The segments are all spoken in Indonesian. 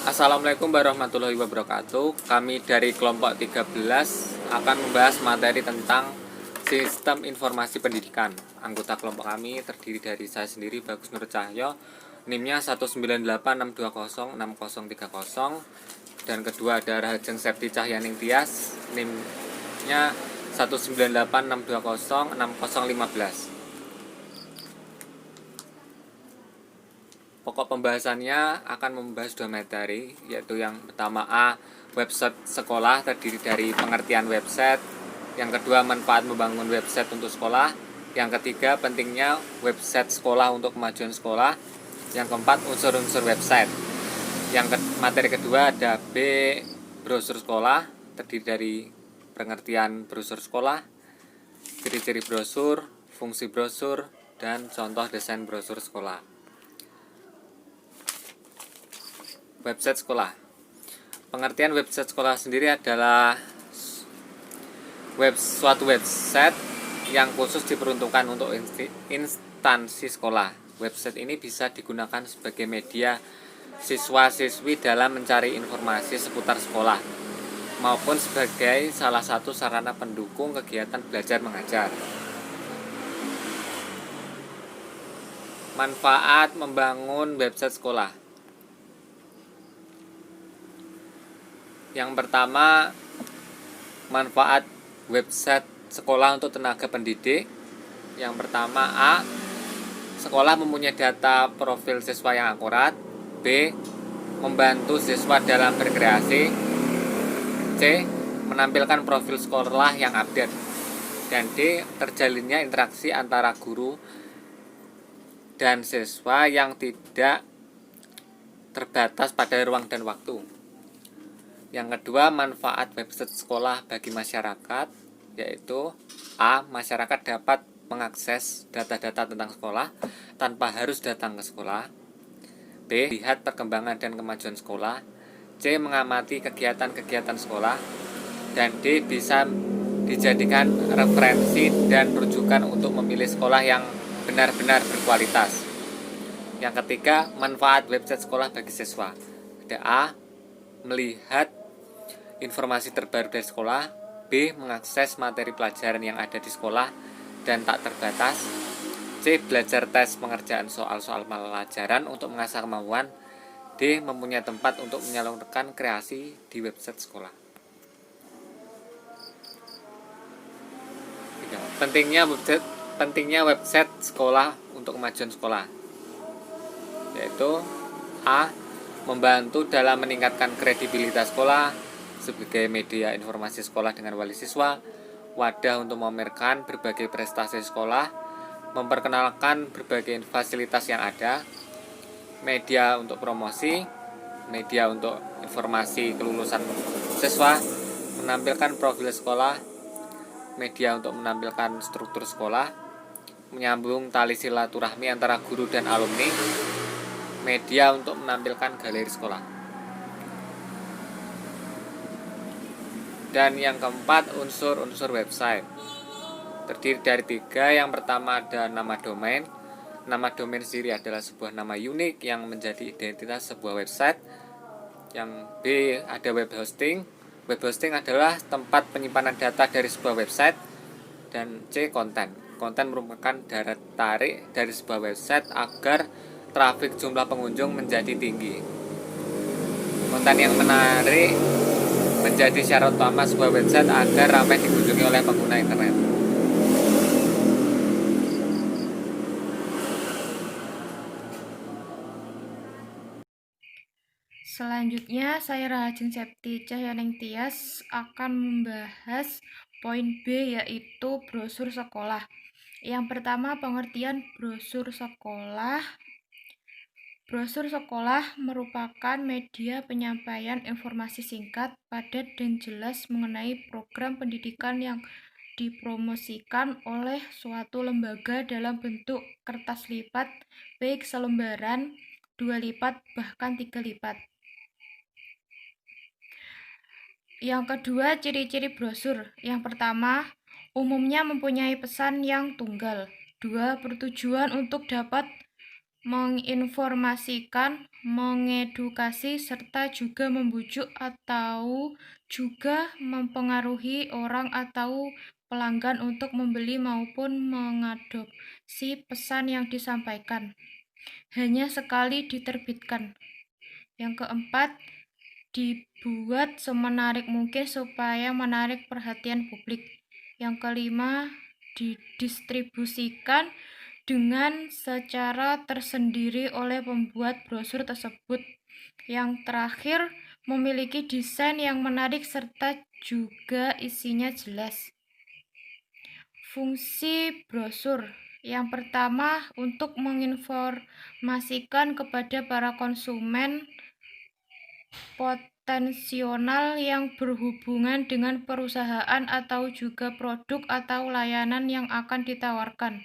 Assalamualaikum warahmatullahi wabarakatuh. Kami dari kelompok 13 akan membahas materi tentang sistem informasi pendidikan. Anggota kelompok kami terdiri dari saya sendiri, Bagus Nur Cahyo, NIM-nya 19862060030, dan kedua ada Rahajeng Septi Cahyaning Tias, NIM-nya 19862060015. Pokok pembahasannya akan membahas dua materi, yaitu yang pertama A, website sekolah terdiri dari pengertian website. Yang kedua, manfaat membangun website untuk sekolah. Yang ketiga, pentingnya website sekolah untuk kemajuan sekolah. Yang keempat, unsur-unsur website. Materi kedua ada B, brosur sekolah, terdiri dari pengertian brosur sekolah, ciri-ciri brosur, fungsi brosur, dan contoh desain brosur sekolah. Website sekolah. Pengertian website sekolah sendiri adalah suatu website yang khusus diperuntukkan untuk instansi sekolah. Website ini bisa digunakan sebagai media siswa-siswi dalam mencari informasi seputar sekolah, maupun sebagai salah satu sarana pendukung kegiatan belajar mengajar. Manfaat membangun website sekolah. Yang pertama, manfaat website sekolah untuk tenaga pendidik. Yang pertama, A, sekolah mempunyai data profil siswa yang akurat. B, membantu siswa dalam berkreasi. C, menampilkan profil sekolah yang update. Dan D, terjalinnya interaksi antara guru dan siswa yang tidak terbatas pada ruang dan waktu. Yang kedua, manfaat website sekolah bagi masyarakat, yaitu A, masyarakat dapat mengakses data-data tentang sekolah tanpa harus datang ke sekolah. B, lihat perkembangan dan kemajuan sekolah. C, mengamati kegiatan-kegiatan sekolah. Dan D, bisa dijadikan referensi dan rujukan untuk memilih sekolah yang benar-benar berkualitas. Yang ketiga, manfaat website sekolah bagi siswa. Ada A, melihat informasi terbaru dari sekolah. B, mengakses materi pelajaran yang ada di sekolah dan tak terbatas. C, belajar tes pengerjaan soal-soal pelajaran untuk mengasah kemampuan. D, mempunyai tempat untuk menyalurkan kreasi di website sekolah. Pentingnya website sekolah untuk kemajuan sekolah, yaitu A, membantu dalam meningkatkan kredibilitas sekolah sebagai media informasi sekolah dengan wali siswa, wadah untuk memamerkan berbagai prestasi sekolah, memperkenalkan berbagai fasilitas yang ada, media untuk promosi, media untuk informasi kelulusan siswa, menampilkan profil sekolah, media untuk menampilkan struktur sekolah, menyambung tali silaturahmi antara guru dan alumni, media untuk menampilkan galeri sekolah. Dan yang keempat, unsur-unsur website terdiri dari 3. Yang pertama ada nama domain. Nama domain sendiri adalah sebuah nama unik yang menjadi identitas sebuah website. Yang B, ada web hosting. Web hosting adalah tempat penyimpanan data dari sebuah website. Dan C, konten. Konten merupakan daya tarik dari sebuah website agar trafik jumlah pengunjung menjadi tinggi. Konten yang menarik menjadi syarat utama sebuah website agar ramai dikunjungi oleh pengguna internet. Selanjutnya, saya Rahajeng Septi Cahyaning Tias akan membahas poin B, yaitu brosur sekolah. Yang pertama, pengertian brosur sekolah. Brosur sekolah merupakan media penyampaian informasi singkat, padat, dan jelas mengenai program pendidikan yang dipromosikan oleh suatu lembaga dalam bentuk kertas lipat, baik selembaran, 2 lipat, bahkan 3 lipat. Yang kedua, ciri-ciri brosur. Yang pertama, umumnya mempunyai pesan yang tunggal. 2, bertujuan untuk dapat menginformasikan, mengedukasi, serta juga membujuk atau juga mempengaruhi orang atau pelanggan untuk membeli maupun mengadopsi pesan yang disampaikan. Hanya sekali diterbitkan. Yang keempat, dibuat semenarik mungkin supaya menarik perhatian publik. Yang kelima, didistribusikan dengan secara tersendiri oleh pembuat brosur tersebut. Yang terakhir, memiliki desain yang menarik serta juga isinya jelas. Fungsi brosur yang pertama, untuk menginformasikan kepada para konsumen potensial yang berhubungan dengan perusahaan atau juga produk atau layanan yang akan ditawarkan.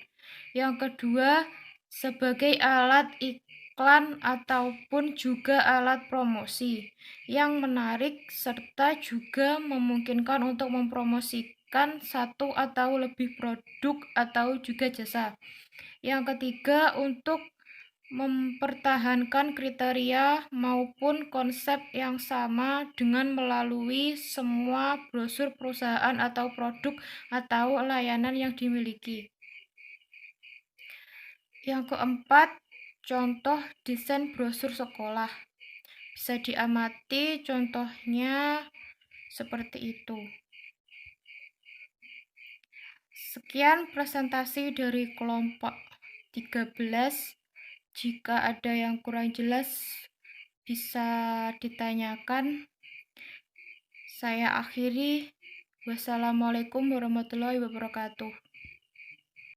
Yang kedua, sebagai alat iklan ataupun juga alat promosi yang menarik serta juga memungkinkan untuk mempromosikan satu atau lebih produk atau juga jasa. Yang ketiga, untuk mempertahankan kriteria maupun konsep yang sama dengan melalui semua brosur perusahaan atau produk atau layanan yang dimiliki. Yang keempat, contoh desain brosur sekolah. Bisa diamati contohnya seperti itu. Sekian presentasi dari kelompok 13. Jika ada yang kurang jelas, bisa ditanyakan. Saya akhiri. Wassalamualaikum warahmatullahi wabarakatuh.